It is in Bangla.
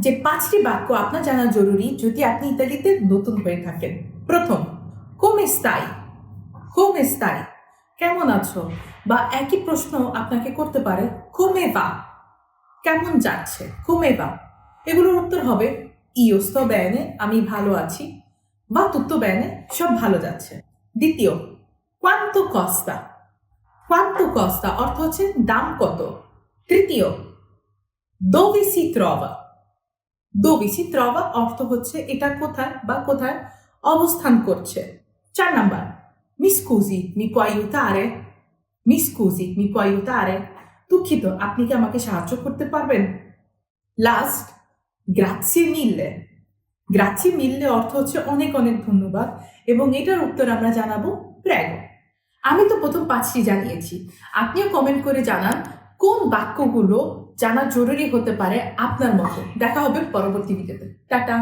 যে 5টি বাক্য আপনার জানা জরুরি যদি আপনি ইতালিতে নতুন হয়ে থাকেন। প্রথম, come stai? come stai? কেমন আছো? বা একই প্রশ্ন আপনাকে করতে পারে come va? কেমন যাচ্ছে? come va? এগুলোর উত্তর হবে io sto bene, আমি ভালো আছি, va tutto bene, সব ভালো যাচ্ছে। দ্বিতীয়, quanto costa? quanto costa অর্থ হচ্ছে দাম কত। তৃতীয়, dove si trova? dove si trova অর্থ হচ্ছে এটা কোথায় বা কোথায় অবস্থান করছে। 4 number, mi scusi, mi può aiutare? mi scusi, mi può aiutare? দুঃখিত, আপনি কি আমাকে সাহায্য করতে পারবেন? Last, grazie mille. grazie mille অর্থ হচ্ছে অনেক অনেক ধন্যবাদ এবং এটার উত্তর আমরা জানাবো prego. আমি তো প্রথম 5টি জানিয়েছি, আপনিও কমেন্ট করে জানান কোন বাক্যগুলো জানা জরুরি হতে পারে আপনার মতে। দেখা হবে পরবর্তী ভিডিওতে। টাটা।